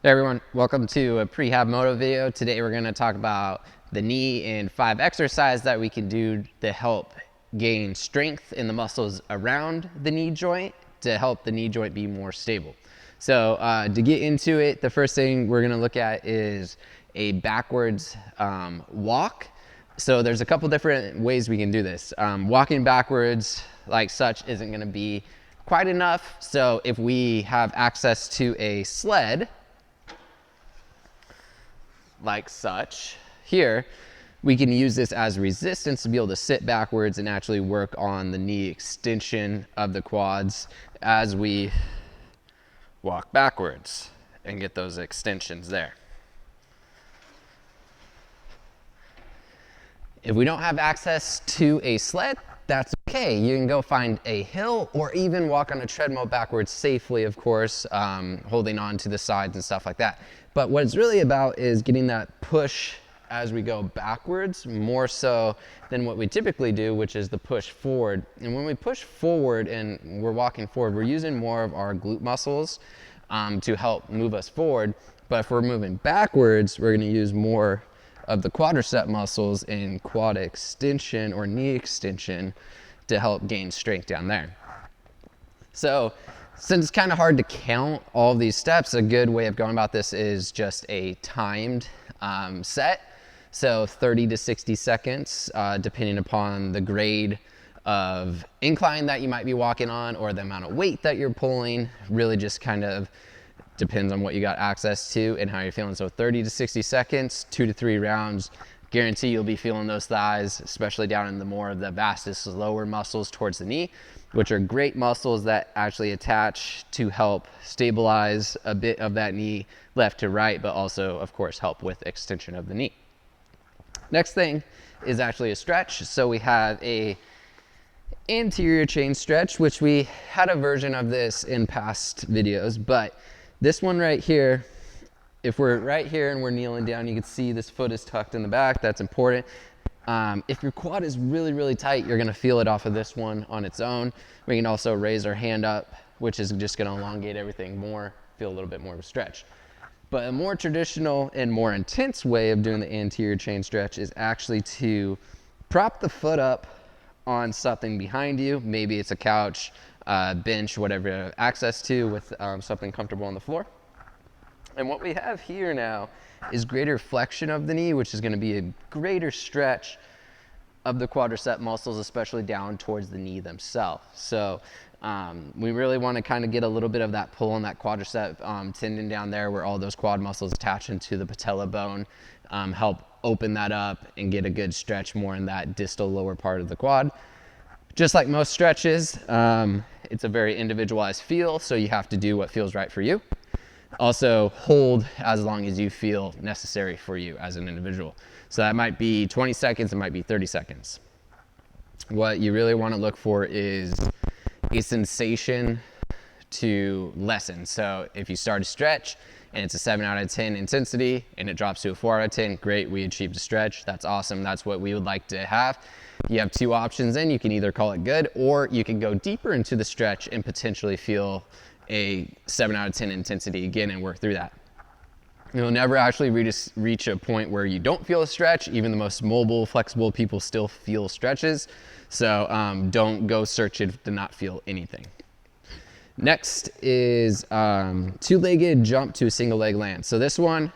Hey everyone, welcome to a prehab moto video. Today we're going to talk about the knee and 5 exercises that we can do to help gain strength in the muscles around the knee joint to help the knee joint be more stable. So to get into it, the first thing we're going to look at is a backwards walk. So there's a couple different ways we can do this. Walking backwards like such isn't going to be quite enough. So if we have access to a sled, like such here, we can use this as resistance to be able to sit backwards and actually work on the knee extension of the quads as we walk backwards and get those extensions there. If we don't have access to a sled, that's okay. You can go find a hill or even walk on a treadmill backwards safely, of course, holding on to the sides and stuff like that. But what it's really about is getting that push as we go backwards, more so than what we typically do, which is the push forward. And when we push forward and we're walking forward, we're using more of our glute muscles to help move us forward. But if we're moving backwards, we're going to use more of the quadricep muscles in quad extension or knee extension to help gain strength down there. So since it's kind of hard to count all of these steps, a good way of going about this is just a timed set. So 30 to 60 seconds, depending upon the grade of incline that you might be walking on or the amount of weight that you're pulling. Really just kind of depends on what you got access to and how you're feeling. So 30 to 60 seconds, 2 to 3 rounds. Guarantee you'll be feeling those thighs, especially down in the more of the vastus lower muscles towards the knee, which are great muscles that actually attach to help stabilize a bit of that knee left to right, but also, of course, help with extension of the knee. Next thing is actually a stretch. So we have a anterior chain stretch, which we had a version of this in past videos, but this one right here, if we're right here and we're kneeling down, you can see this foot is tucked in the back. That's important. If your quad is really, really tight, you're gonna feel it off of this one on its own. We can also raise our hand up, which is just gonna elongate everything more, feel a little bit more of a stretch. But a more traditional and more intense way of doing the anterior chain stretch is actually to prop the foot up on something behind you. Maybe it's a couch, bench, whatever you have access to with something comfortable on the floor. And what we have here now is greater flexion of the knee, which is going to be a greater stretch of the quadricep muscles, especially down towards the knee themselves. So we really want to kind of get a little bit of that pull on that quadricep tendon down there where all those quad muscles attach into the patella bone, help open that up and get a good stretch more in that distal lower part of the quad. Just like most stretches, it's a very individualized feel, so you have to do what feels right for you. Also, hold as long as you feel necessary for you as an individual. So that might be 20 seconds, it might be 30 seconds. What you really want to look for is a sensation to lessen. So if you start a stretch and it's a 7 out of 10 intensity and it drops to a 4 out of 10, great, we achieved a stretch. That's awesome. That's what we would like to have. You have 2 options then. You can either call it good or you can go deeper into the stretch and potentially feel a 7 out of 10 intensity again and work through that. You'll never actually reach a point where you don't feel a stretch. Even the most mobile, flexible people still feel stretches. So don't go searching to not feel anything. Next is 2-legged jump to a single leg land. So this one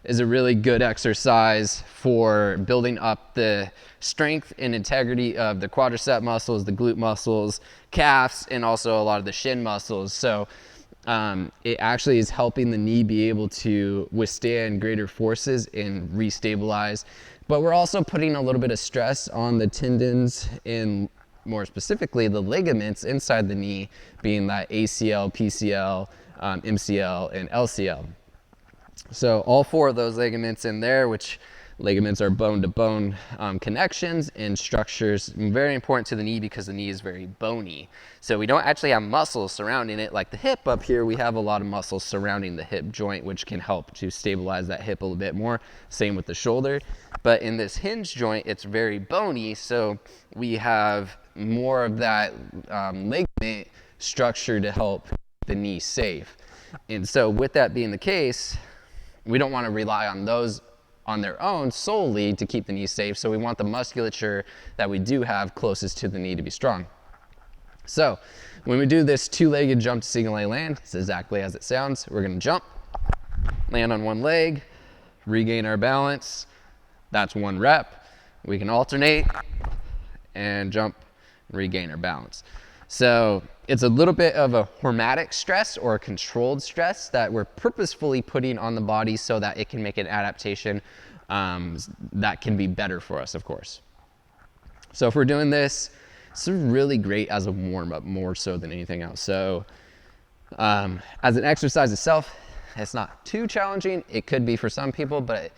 is a really good exercise for building up the strength and integrity of the quadricep muscles, the glute muscles, calves, and also a lot of the shin muscles. So it actually is helping the knee be able to withstand greater forces and restabilize. But we're also putting a little bit of stress on the tendons and more specifically the ligaments inside the knee, being that ACL, PCL, MCL, and LCL. So all 4 of those ligaments in there, which ligaments are bone-to-bone connections and structures, very important to the knee because the knee is very bony. So we don't actually have muscles surrounding it like the hip up here. We have a lot of muscles surrounding the hip joint, which can help to stabilize that hip a little bit more. Same with the shoulder. But in this hinge joint, it's very bony, so we have more of that ligament structure to help the knee safe. And so with that being the case, we don't want to rely on those on their own solely to keep the knee safe. So we want the musculature that we do have closest to the knee to be strong. So when we do this two-legged jump to single leg land, it's exactly as it sounds. We're going to jump, land on one leg, regain our balance. That's 1 rep. We can alternate and jump, regain our balance. So it's a little bit of a hormetic stress or a controlled stress that we're purposefully putting on the body so that it can make an adaptation that can be better for us, of course. So if we're doing this, it's really great as a warm-up more so than anything else. So as an exercise itself, it's not too challenging. It could be for some people, but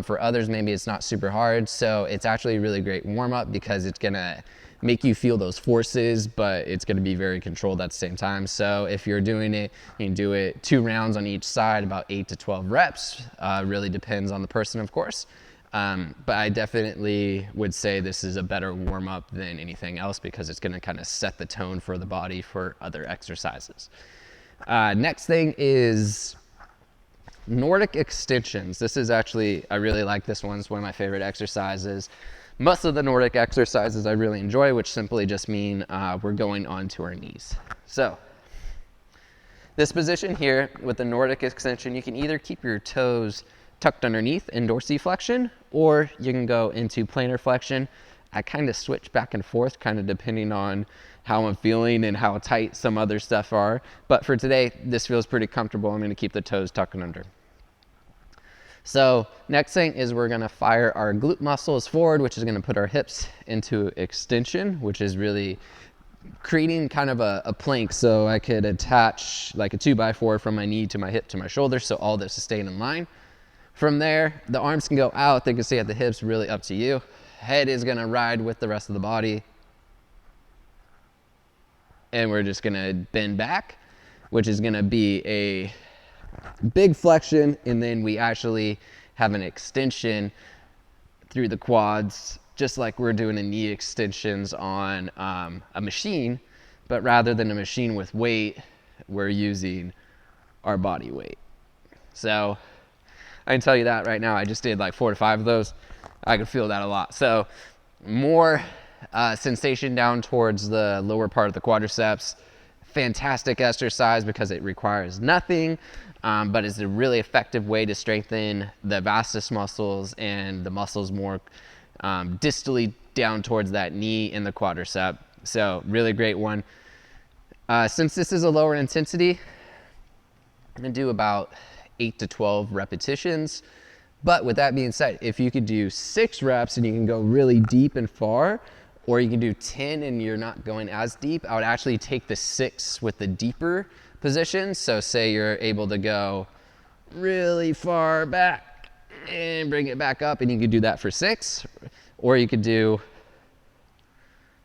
for others, maybe it's not super hard. So it's actually a really great warm-up because it's gonna make you feel those forces, but it's gonna be very controlled at the same time. So if you're doing it, you can do it 2 rounds on each side, about 8 to 12 reps. Really depends on the person, of course. But I definitely would say this is a better warm-up than anything else because it's gonna kind of set the tone for the body for other exercises. Next thing is Nordic extensions. This is actually, I really like this one. It's one of my favorite exercises. Most of the Nordic exercises I really enjoy, which simply just mean we're going onto our knees. So this position here with the Nordic extension, you can either keep your toes tucked underneath in dorsiflexion, or you can go into plantar flexion. I kind of switch back and forth, kind of depending on how I'm feeling and how tight some other stuff are. But for today, this feels pretty comfortable. I'm going to keep the toes tucked under. So next thing is we're going to fire our glute muscles forward, which is going to put our hips into extension, which is really creating kind of a plank. So I could attach like a 2x4 from my knee to my hip to my shoulder. So all this is staying in line. From there, the arms can go out. They can stay at the hips, really up to you. Head is going to ride with the rest of the body. And we're just going to bend back, which is going to be a big flexion, and then we actually have an extension through the quads, just like we're doing a knee extensions on a machine, but rather than a machine with weight, we're using our body weight. So I can tell you that right now, I just did like 4 to 5 of those. I could feel that a lot. So more sensation down towards the lower part of the quadriceps. Fantastic exercise because it requires nothing, but it's a really effective way to strengthen the vastus muscles and the muscles more distally down towards that knee and the quadricep. So really great one. Since this is a lower intensity, I'm gonna do about 8 to 12 repetitions. But with that being said, if you could do 6 reps and you can go really deep and far, or you can do 10 and you're not going as deep, I would actually take the 6 with the deeper position. So say you're able to go really far back and bring it back up, and you could do that for 6, or you could do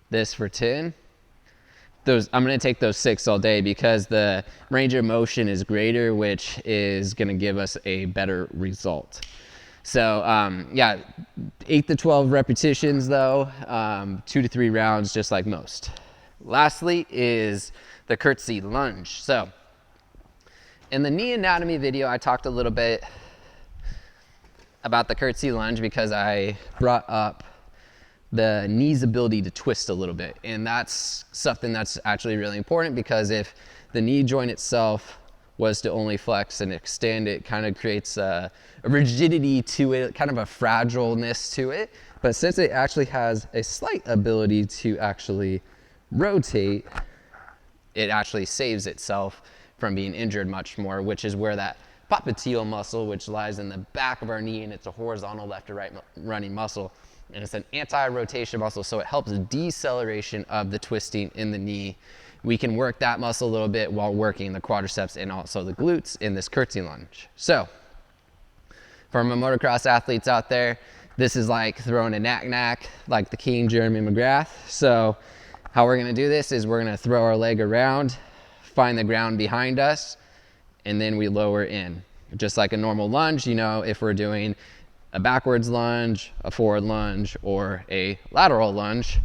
this for 10. I'm gonna take those 6 all day because the range of motion is greater, which is gonna give us a better result. So yeah, 8 to 12 repetitions though, 2 to 3 rounds, just like most. Lastly is the Curtsy Lunge. So in the knee anatomy video, I talked a little bit about the Curtsy Lunge because I brought up the knee's ability to twist a little bit. And that's something that's actually really important because if the knee joint itself was to only flex and extend, it kind of creates a rigidity to it, kind of a fragileness to it. But since it actually has a slight ability to actually rotate, it actually saves itself from being injured much more, which is where that popliteal muscle, which lies in the back of our knee, and it's a horizontal left to right running muscle, and it's an anti-rotation muscle, so it helps deceleration of the twisting in the knee. We can work that muscle a little bit while working the quadriceps and also the glutes in this Curtsy Lunge. So for my motocross athletes out there, this is like throwing a knack-knack like the King Jeremy McGrath. So how we're gonna do this is we're gonna throw our leg around, find the ground behind us, and then we lower in. Just like a normal lunge, you know, if we're doing a backwards lunge, a forward lunge, or a lateral lunge,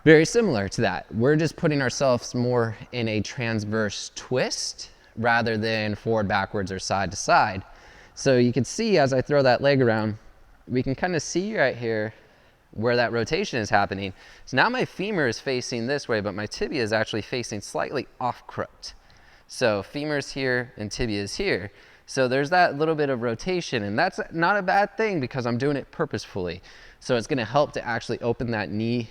very similar to that. We're just putting ourselves more in a transverse twist rather than forward, backwards, or side to side. So you can see as I throw that leg around, we can kind of see right here where that rotation is happening. So now my femur is facing this way, but my tibia is actually facing slightly off crooked. So femur's here and tibia is here. So there's that little bit of rotation, and that's not a bad thing because I'm doing it purposefully. So it's gonna help to actually open that knee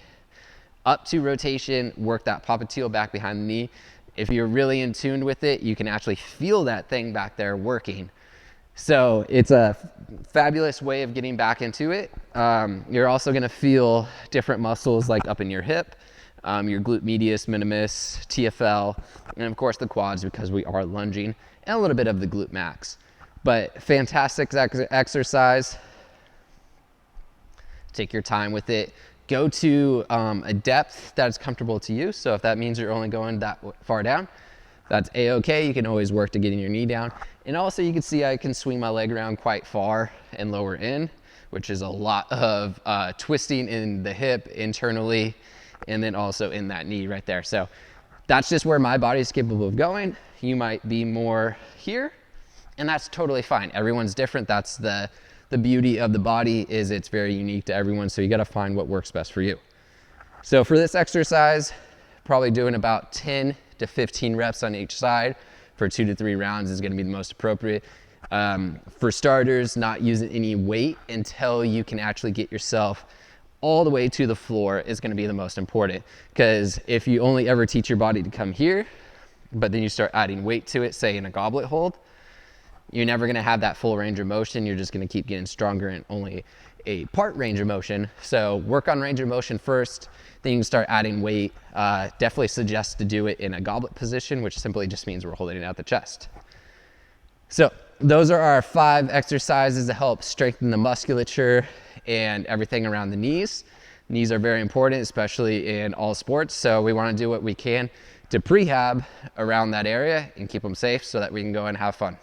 up to rotation, work that popliteal back behind the knee. If you're really in tune with it, you can actually feel that thing back there working. So it's a fabulous way of getting back into it. You're also gonna feel different muscles like up in your hip, your glute medius, minimus, TFL, and of course the quads because we are lunging, and a little bit of the glute max. But fantastic exercise. Take your time with it. Go to a depth that is comfortable to you. So if that means you're only going that far down, that's a-okay. You can always work to getting your knee down. And also you can see I can swing my leg around quite far and lower in, which is a lot of twisting in the hip internally, and then also in that knee right there. So that's just where my body's capable of going. You might be more here, and that's totally fine. Everyone's different. That's the beauty of the body, is it's very unique to everyone. So you got to find what works best for you. So for this exercise, probably doing about 10 to 15 reps on each side for 2 to 3 rounds is going to be the most appropriate. For starters, not using any weight until you can actually get yourself all the way to the floor is going to be the most important, because if you only ever teach your body to come here, but then you start adding weight to it, say in a goblet hold, you're never going to have that full range of motion. You're just going to keep getting stronger in only a part range of motion. So work on range of motion first, then you can start adding weight. Definitely suggest to do it in a goblet position, which simply just means we're holding it out the chest. So those are our 5 exercises to help strengthen the musculature and everything around the knees. Knees are very important, especially in all sports. So we want to do what we can to prehab around that area and keep them safe so that we can go and have fun.